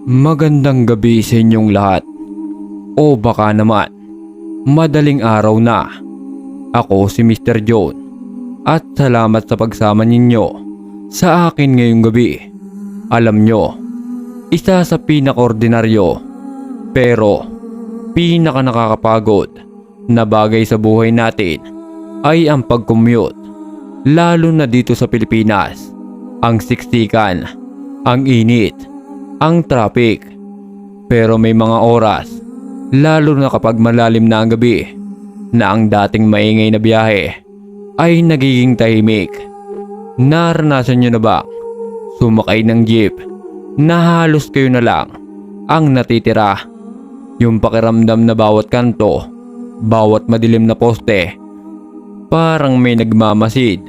Magandang gabi sa inyong lahat. O baka naman, madaling araw na. Ako si Mr. John at salamat sa pagsama ninyo sa akin ngayong gabi. Alam nyo, isa sa pinaka-ordinaryo pero pinaka nakakapagod na bagay sa buhay natin ay ang pag-commute. Lalo na dito sa Pilipinas, ang siksikan, ang init, ang traffic. Pero may mga oras, lalo na kapag malalim na ang gabi, na ang dating maingay na biyahe ay nagiging tahimik. Naranasan nyo na ba sumakay ng jeep na halos kayo na lang ang natitira? Yung pakiramdam na bawat kanto, bawat madilim na poste, parang may nagmamasid.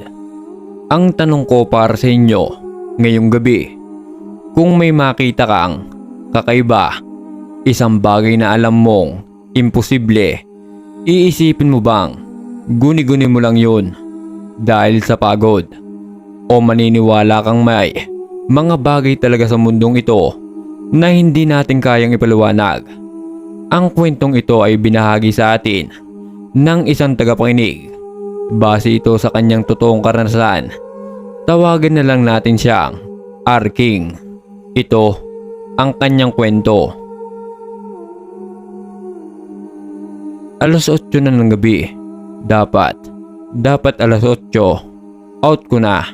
Ang tanong ko para sa inyo ngayong gabi, kung may makita kang kakaiba, isang bagay na alam mong imposible, iisipin mo bang guni-guni mo lang yun dahil sa pagod? O maniniwala kang may mga bagay talaga sa mundong ito na hindi natin kayang ipaliwanag? Ang kwentong ito ay binahagi sa atin ng isang tagapakinig. Base ito sa kanyang totoong karanasan. Tawagin na lang natin siyang R. King. Ito ang kanyang kwento. Alas 8 na ng gabi. Dapat alas 8. Out ko na.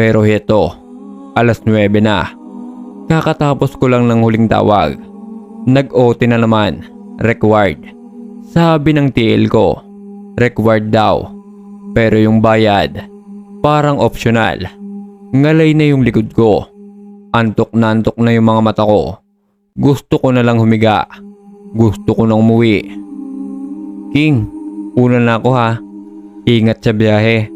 Pero heto, alas 9 na. Kakatapos ko lang ng huling tawag. Nag-OT na naman. Required. Sabi ng TL ko, required daw. Pero yung bayad, parang optional. Ngalay na yung likod ko. Antok na yung mga mata ko. Gusto ko na lang humiga. Gusto ko na umuwi. King, una na ako ha. Ingat sa biyahe.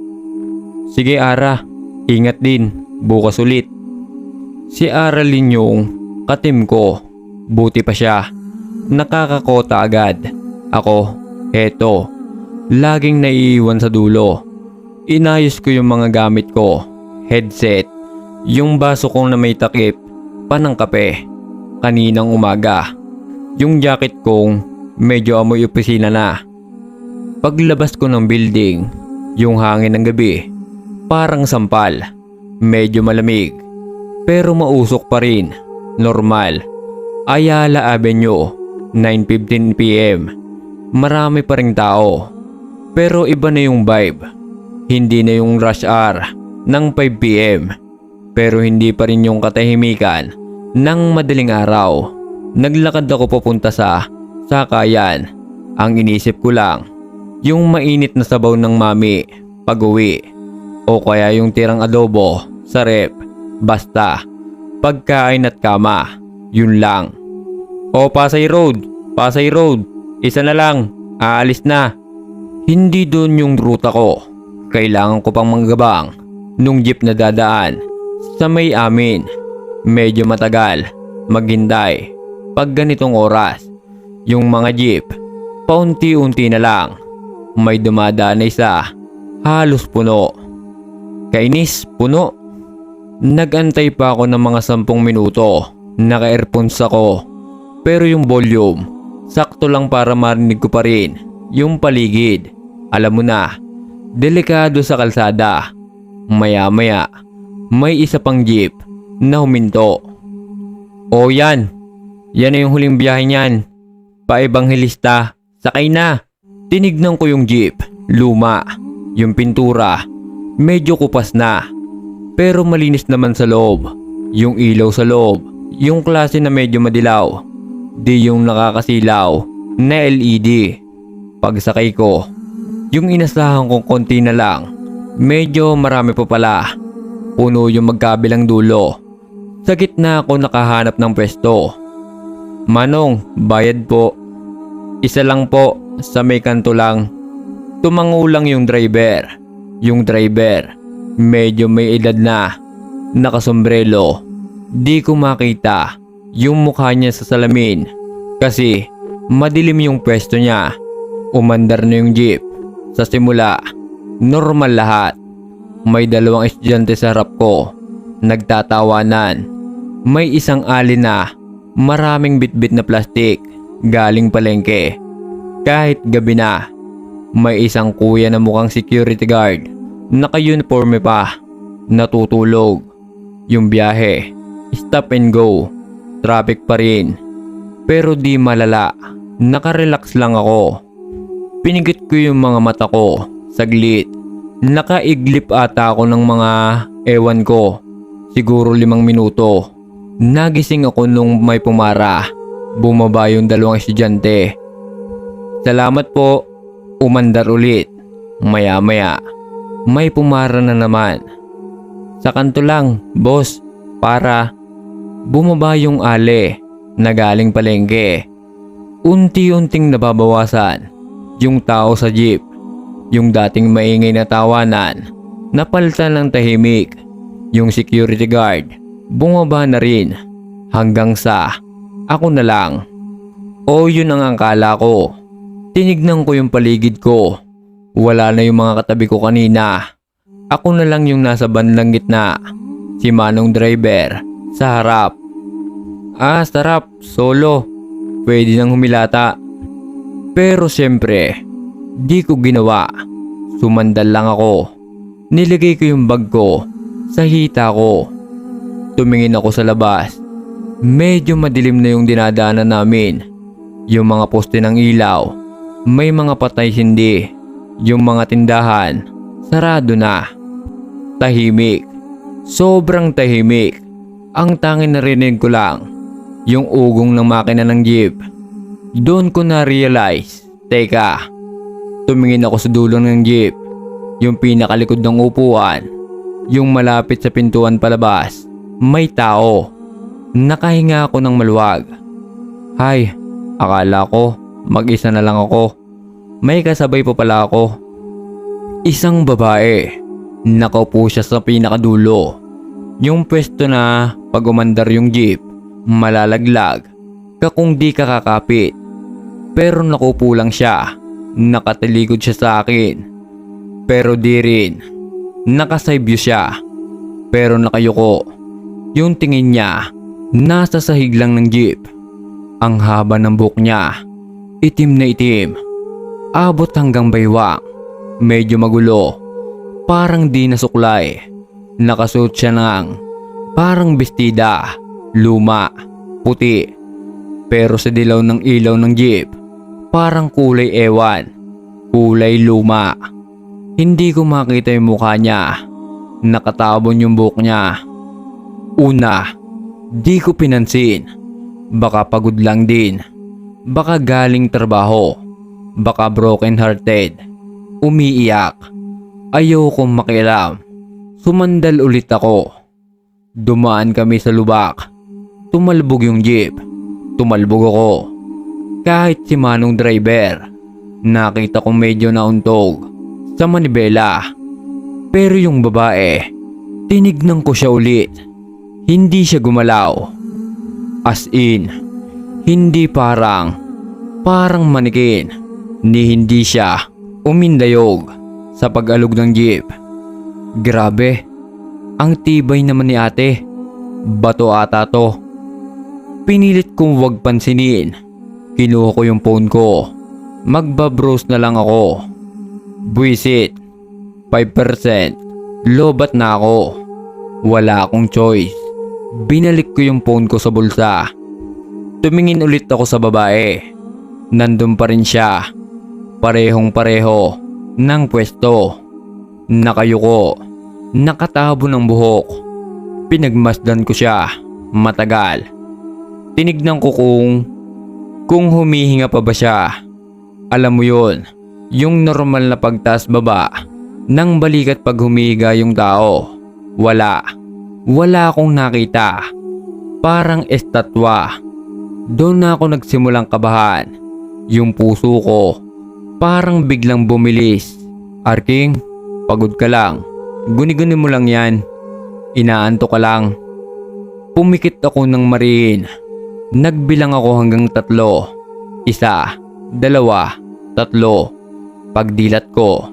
Sige Ara, ingat din. Bukas ulit. Si Aralyn yung katim ko. Buti pa siya. Nakakakota agad. Ako, eto. Laging naiiwan sa dulo. Inayos ko yung mga gamit ko. Headset. Yung baso kong na may takip. Panang kape. Kaninang umaga. Yung jacket kong medyo amoy opisina na. Paglabas ko ng building, yung hangin ng gabi, parang sampal. Medyo malamig. Pero mausok pa rin. Normal. Ayala Avenue, 9:15 PM. Marami pa ring tao. Pero iba na yung vibe. Hindi na yung rush hour ng 5 PM. Pero hindi pa rin yung katahimikan ng madaling araw. Naglakad ako papunta sa sakayan. Ang inisip ko lang, yung mainit na sabaw ng mami pag-uwi. O kaya yung tirang adobo sa rep. Basta, pagkain at kama. Yun lang. O Pasay Road. Isa na lang. Aalis na. Hindi doon yung ruta ko. Kailangan ko pang manggabang nung jeep na dadaan sa may amin. Medyo matagal maghintay pag ganitong oras. Yung mga jeep, paunti-unti na lang. May dumadaan na isa, halos puno. Kainis, puno. Nagantay pa ako ng mga 10 minuto. Naka-earphones ako. Pero yung volume, sakto lang para marinig ko pa rin yung paligid. Alam mo na, delikado sa kalsada. Maya-maya, may isa pang jeep na huminto. O yan na yung huling biyahe niyan. Paebanghelista, sakay na. Tinignan ko yung jeep, luma. Yung pintura, medyo kupas na. Pero malinis naman sa loob. Yung ilaw sa loob, yung klase na medyo madilaw. Di yung nakakasilaw na LED. Pagsakay ko, yung inasahan kong konti na lang, medyo marami pa pala. Puno yung magkabilang dulo. Sa gitna ako nakahanap ng pwesto. Manong, bayad po. Isa lang po, sa may kanto lang. Tumangulang yung driver. Yung driver, medyo may edad na. Nakasombrelo. Di ko makita yung mukha niya sa salamin. Kasi madilim yung pwesto niya. Umandar na yung jeep. Sa simula, normal lahat. May 2 estudyante sa harap ko. Nagtatawanan. May isang alin na Maraming bitbit na plastik galing palengke. Kahit gabi na, may isang kuya na mukhang security guard, naka-uniforme pa, natutulog. Yung biyahe, stop and go, traffic pa rin. Pero di malala, nakarelax lang ako. Pinigit ko yung mga mata ko, saglit. Nakaiglip ata ako ng mga ewan ko, siguro 5 minuto. Nagising ako nung may pumara. Bumaba yung 2 estudyante. Salamat po. Umandar ulit. Maya-maya, may pumara na naman. Sa kanto lang, boss, para. Bumaba yung ale na galing palengke. Unti-unting nababawasan yung tao sa jeep. Yung dating maingay na tawanan, napalitan ng tahimik. Yung security guard, bumaba na rin. Hanggang sa ako na lang. O yun ang akala ko. Tinignan ko yung paligid ko. Wala na yung mga katabi ko kanina. Ako na lang yung nasa bandang gitna. Si Manong driver sa harap. Sarap, solo. Pwede nang humilata. Pero siyempre, di ko ginawa. Sumandal lang ako. Nilagay ko yung bag ko sa hita ko. Tumingin ako sa labas. Medyo madilim na yung dinadaanan namin. Yung mga poste ng ilaw, may mga patay hindi. Yung mga tindahan, sarado na. Tahimik. Sobrang tahimik. Ang tanging narinig ko lang, yung ugong ng makina ng jeep. Doon ko na-realize, teka, tumingin ako sa dulo ng jeep. Yung pinakalikod ng upuan, yung malapit sa pintuan palabas, may tao. Nakahinga ako ng maluwag. Hay, akala ko mag-isa na lang ako. May kasabay pa pala ako. Isang babae. Nakaupo siya sa pinakadulo. Yung pwesto na pag umandar yung jeep, malalaglag ka kung di ka kakapit. Pero nakaupo lang siya. Nakatalikod siya sa akin. Pero di rin. Nakaside view siya. Pero nakayuko. Yung tingin niya nasa sahig lang ng jeep. Ang haba ng buhok niya, itim na itim. Abot hanggang baywang. Medyo magulo. Parang di nasuklay. Nakasuot siya ng parang bestida. Luma, puti. Pero sa dilaw ng ilaw ng jeep, parang kulay ewan. Kulay luma. Hindi ko makita yung mukha niya. Nakatabon yung buhok niya. Una, di ko pinansin. Baka pagod lang din. Baka galing trabaho. Baka broken hearted. Umiiyak. Ayokong makialam. Sumandal ulit ako. Dumaan kami sa lubak. Tumalbog yung jeep. Tumalbog ako. Kahit si Manong driver, nakita kong medyo nauntog sa manibela. Pero yung babae, tinignan ko siya ulit. Hindi siya gumalaw. As in, hindi parang manikin, ni hindi siya umindayog sa pag-alog ng jeep. Grabe, ang tibay naman ni ate. Bato ata to. Pinilit kong wag pansinin. Kinuha ko yung phone ko. Magbabrowse na lang ako. Buwisit, 5%. Lobat na ako. Wala akong choice. Binalik ko yung phone ko sa bulsa. Tumingin ulit ako sa babae. Nandun pa rin siya. Parehong pareho ng pwesto. Nakayuko. Nakatabo ng buhok. Pinagmasdan ko siya. Matagal. Tinignan ko kung humihinga pa ba siya. Alam mo yun, yung normal na pagtaas baba ng balikat pag humihiga yung tao. Wala akong nakita. Parang estatwa. Doon na ako nagsimulang kabahan. Yung puso ko parang biglang bumilis. Arking, pagod ka lang. Guni-guni mo lang yan. Inaanto ka lang. Pumikit ako ng mariin. Nagbilang ako hanggang 3. 1, 2, 3. Pagdilat ko,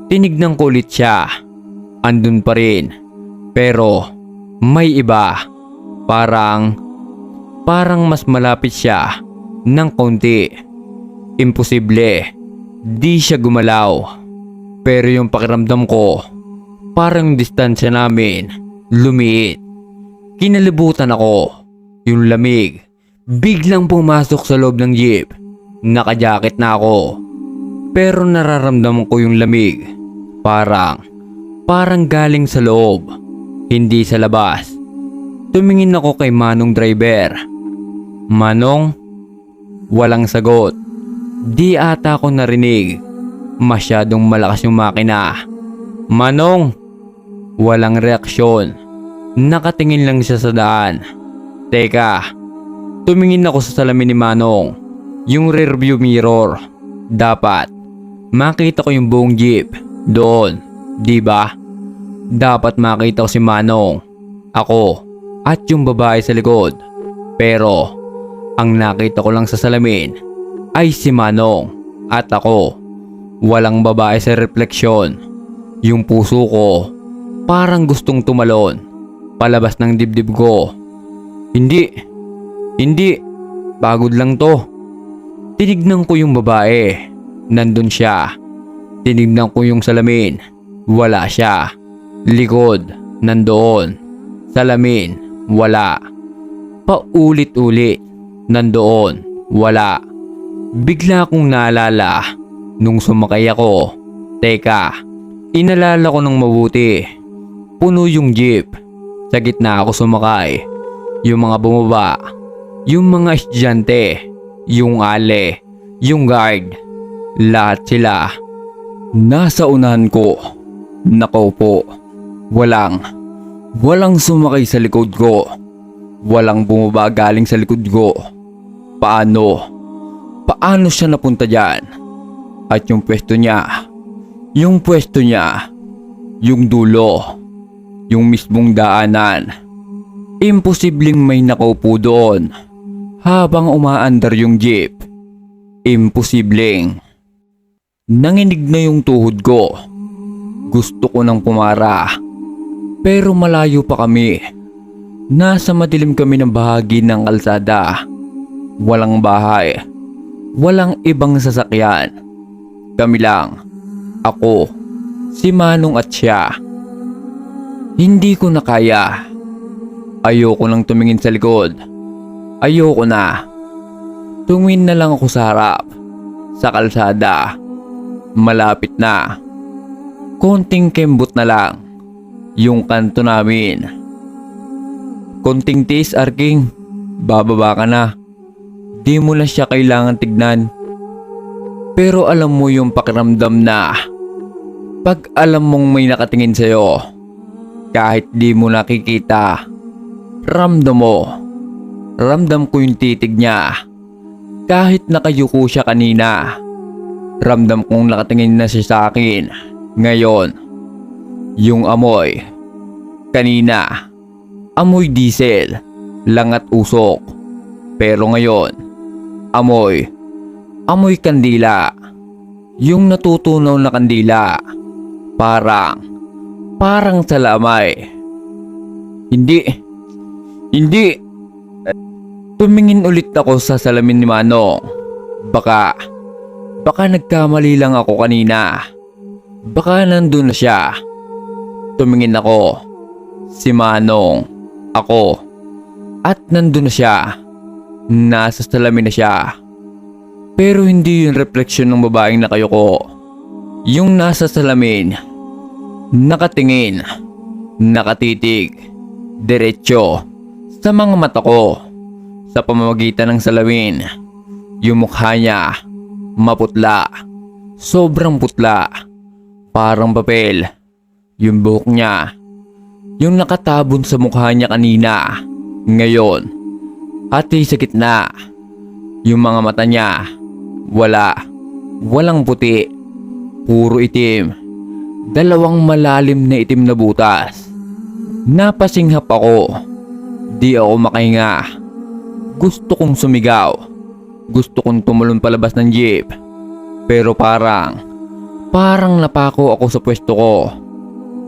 tinignan ko ulit siya. Andun pa rin. Pero may iba. Parang parang mas malapit siya ng kaunti. Imposible, di siya gumalaw. Pero yung pakiramdam ko, parang distansya namin lumiit. Kinalibutan ako. Yung lamig biglang pumasok sa loob ng jeep. Naka-jacket na ako. Pero nararamdaman ko yung lamig. Parang galing sa loob, hindi sa labas. Tumingin ako kay Manong driver. Manong? Walang sagot. Di ata ako narinig. Masyadong malakas yung makina. Manong? Walang reaksyon. Nakatingin lang siya sa daan. Teka, tumingin ako sa salamin ni Manong. Yung rearview mirror. Dapat makita ko yung buong jeep doon, di ba? Dapat makita ko si Manong, ako, at yung babae sa likod. Pero ang nakita ko lang sa salamin ay si Manong at ako. Walang babae sa refleksyon. Yung puso ko parang gustong tumalon palabas ng dibdib ko. Hindi, pagod lang to. Tinignan ko yung babae. Nandun siya. Tinignan ko yung salamin. Wala siya. Likod, nandoon. Salamin, wala. Paulit-ulit, nandoon, wala. Bigla kong naalala nung sumakay ako. Teka, inalala ko ng mabuti. Puno yung jeep. Sa gitna ako sumakay. Yung mga bumaba. Yung mga estudyante. Yung ale. Yung guard. Lahat sila. Nasa unahan ko. Nakaupo. Walang sumakay sa likod ko. Walang bumaba galing sa likod ko. Paano siya napunta dyan? At yung pwesto niya. Yung dulo. Yung mismong daanan. Imposibleng may nakaupo doon habang umaandar yung jeep. Imposibleng. Nanginig na yung tuhod ko. Gusto ko nang pumara. Pero malayo pa kami. Nasa madilim kami ng bahagi ng kalsada. Walang bahay. Walang ibang sasakyan. Kami lang. Ako, si Manong at siya. Hindi ko na kaya. Ayoko nang tumingin sa likod. Ayoko na. Tumingin na lang ako sa harap. Sa kalsada. Malapit na. Konting kembot na lang. Yung kanto namin. Konting tiis, Arking. Bababa ka na. Di mo na siya kailangan tignan. Pero alam mo yung pakiramdam na pag alam mong may nakatingin sa'yo, kahit di mo nakikita, ramdam mo. Ramdam ko yung titig niya. Kahit nakayuko siya kanina, ramdam kong nakatingin na siya sa akin. Ngayon, yung amoy. Kanina, amoy diesel, langat usok. Pero ngayon, amoy kandila. Yung natutunaw na kandila. Parang sa lamay. Hindi. Tumingin ulit ako sa salamin ni Manong. Baka nagkamali lang ako kanina. Baka nandun na siya. Tumingin ako. Si Manong. Ako. At nandun na siya. Nasa salamin na siya. Pero hindi yung refleksyon ng babaeng nakayuko. Yung nasa salamin. Nakatingin. Nakatitig. Diretso. Sa mga mata ko. Sa pamamagitan ng salamin. Yung mukha niya. Maputla. Sobrang putla. Parang papel. Yung buhok niya. Yung nakatabon sa mukha niya kanina. Ngayon. Hati sa gitna. Yung mga mata niya. Walang puti. Puro itim. Dalawang malalim na itim na butas. Napasinghap ako. Di ako makahinga. Gusto kong sumigaw. Gusto kong tumalon palabas ng jeep. Pero parang napako ako sa pwesto ko.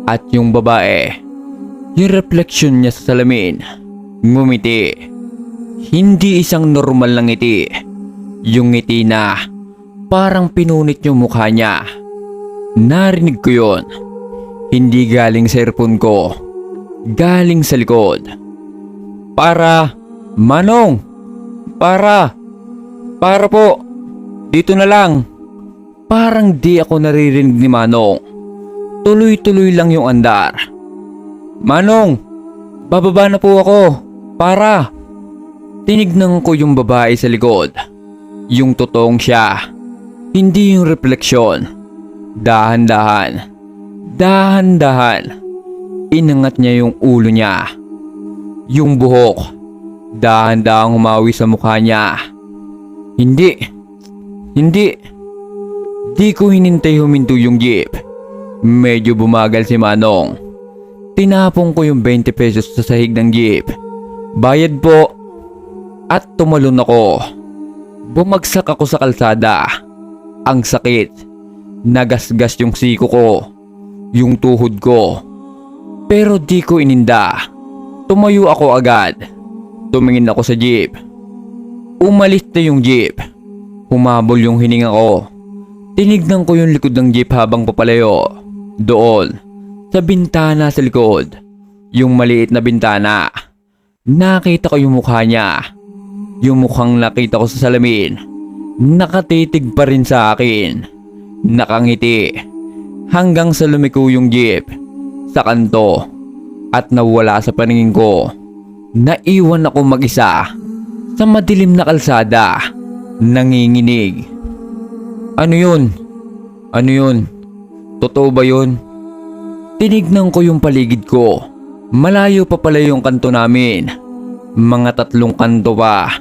At yung babae, yung refleksyon niya sa salamin, ngumiti. Hindi isang normal na ngiti. Yung ngiti na parang pinunit yung mukha niya. Narinig ko yun. Hindi galing sa earphone ko. Galing sa likod. Manong! Para po! Dito na lang! Parang di ako naririnig ni Manong. Tuloy-tuloy lang yung andar. Manong! Bababa na po ako! Para! Tinignan ko yung babae sa likod. Yung totoong siya. Hindi yung refleksyon. Dahan-dahan. Inangat niya yung ulo niya. Yung buhok. Dahan-dahang humawi sa mukha niya. Hindi. Di ko hinintay huminto yung jeep. Medyo bumagal si Manong. Tinapong ko yung 20 pesos sa sahig ng jeep. Bayad po. At tumalon ako. Bumagsak ako sa kalsada. Ang sakit. Nagasgas yung siko ko. Yung tuhod ko. Pero di ko ininda. Tumayo ako agad. Tumingin ako sa jeep. Umalis na yung jeep. Humabol yung hininga ko. Tinignan ko yung likod ng jeep habang papalayo. Doon. Sa bintana sa likod. Yung maliit na bintana. Nakita ko yung mukha niya. Yung mukhang nakita ko sa salamin. Nakatitig pa rin sa akin. Nakangiti. Hanggang sa lumiko yung jeep. Sa kanto. At nawala sa paningin ko. Naiwan ako mag-isa. Sa madilim na kalsada. Nanginginig. Ano yun? Totoo ba yun? Tinignan ko yung paligid ko. Malayo pa pala yung kanto namin. Mga 3 kanto pa.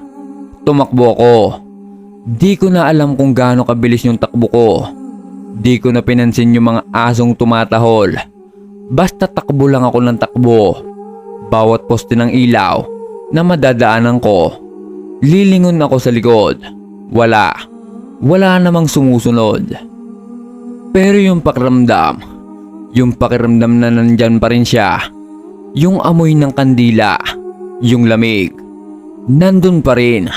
Tumakbo ako. Di ko na alam kung gaano kabilis yung takbo ko. Di ko na pinansin yung mga asong tumatahol. Basta takbo lang ako ng takbo. Bawat poste ng ilaw na madadaanan ko. Lilingon ako sa likod. Wala namang sumusunod. Pero yung pakiramdam na nandyan pa rin siya. Yung amoy ng kandila, yung lamig, nandun pa rin.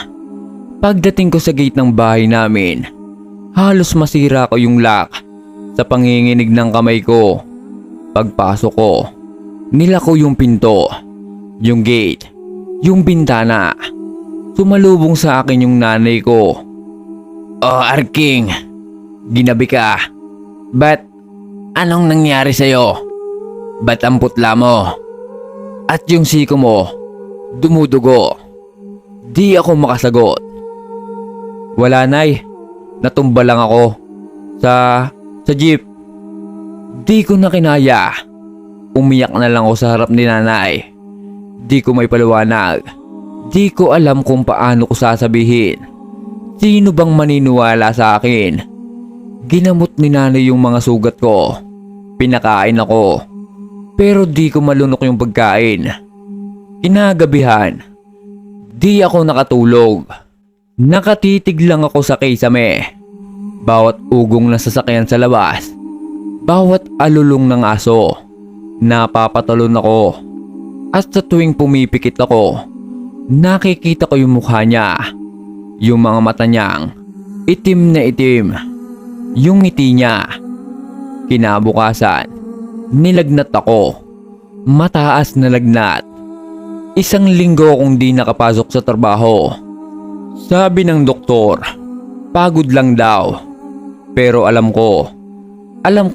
Pagdating ko sa gate ng bahay namin, halos masira ko yung lock sa panginginig ng kamay ko. Pagpasok ko, nilako yung pinto, yung gate, yung bintana. Sumalubong sa akin yung nanay ko. Oh, Arking, ginabi ka. Ba't anong nangyari sa'yo? Ba't ang putla mo? At yung siko mo, dumudugo. Di ako makasagot. Wala, Nay. Natumba lang ako. Sa jeep. Di ko na kinaya. Umiyak na lang ako sa harap ni nanay. Di ko may paliwanag. Di ko alam kung paano ko sasabihin. Sino bang maniniwala sa akin? Ginamot ni nanay yung mga sugat ko. Pinakain ako. Pero di ko malunok yung pagkain. Kinagabihan, di ako nakatulog. Nakatitig lang ako sa kisame. Bawat ugong na sasakyan sa labas, bawat alulong ng aso, napapatalon ako. At sa tuwing pumipikit ako, nakikita ko yung mukha niya. Yung mga mata niyang itim na itim. Yung ngiti niya. Kinabukasan, nilagnat ako. Mataas na lagnat. 1 linggo akong di nakapasok sa trabaho. Sabi ng doktor, pagod lang daw. Pero alam ko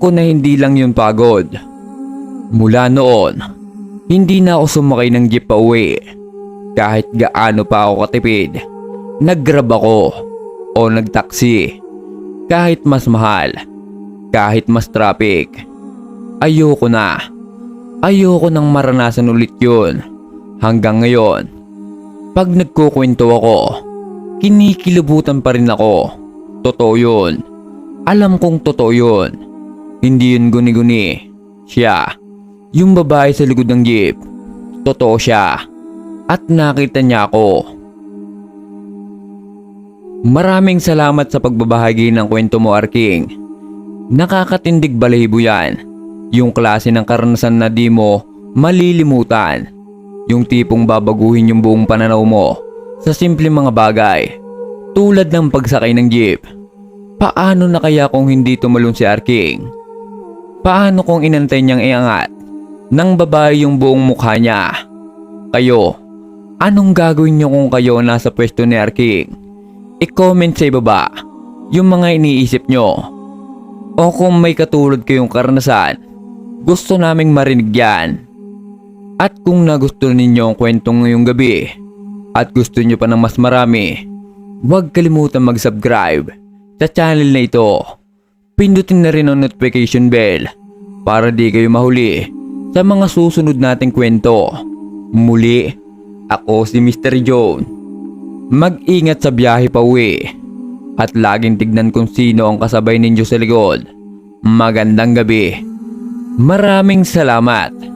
na hindi lang yun pagod. Mula noon, hindi na ako sumakay ng jeep pa uwi. Kahit gaano pa ako katipid, nag-grab ako o nag-taxi. Kahit mas mahal, kahit mas traffic. Ayoko nang maranasan ulit yun. Hanggang ngayon, pag nagkukwento ako, kinikilabutan pa rin ako. Totoo yun. Alam kong totoo yun. Hindi yun guni-guni. Siya, yung babae sa likod ng jeep. Totoo siya. At nakita niya ako. Maraming salamat sa pagbabahagi ng kwento mo, Arking. Nakakatindig balahibo yan. Yung klase ng karanasan na di mo malilimutan. Yung tipong babaguhin yung buong pananaw mo Sa simpleng mga bagay, tulad ng pagsakay ng jeep. Paano na kaya kung hindi tumalon si Arking? Paano kung inantay niyang iangat ng babae yung buong mukha niya? Kayo, anong gagawin niyo kung kayo nasa pwesto ni Arking? I-comment sa ibaba yung mga iniisip niyo. O kung may katulad kayong karanasan, gusto naming marinig yan. At kung nagustuhan ninyo ang kwentong ngayong gabi at gusto niyo pa ng mas marami, huwag kalimutan mag-subscribe sa channel na ito. Pindutin na rin ang notification bell para di kayo mahuli sa mga susunod nating kwento. Muli, ako si Mr. John. Mag-ingat sa biyahe pa uwi at laging tignan kung sino ang kasabay ninyo sa likod. Magandang gabi. Maraming salamat.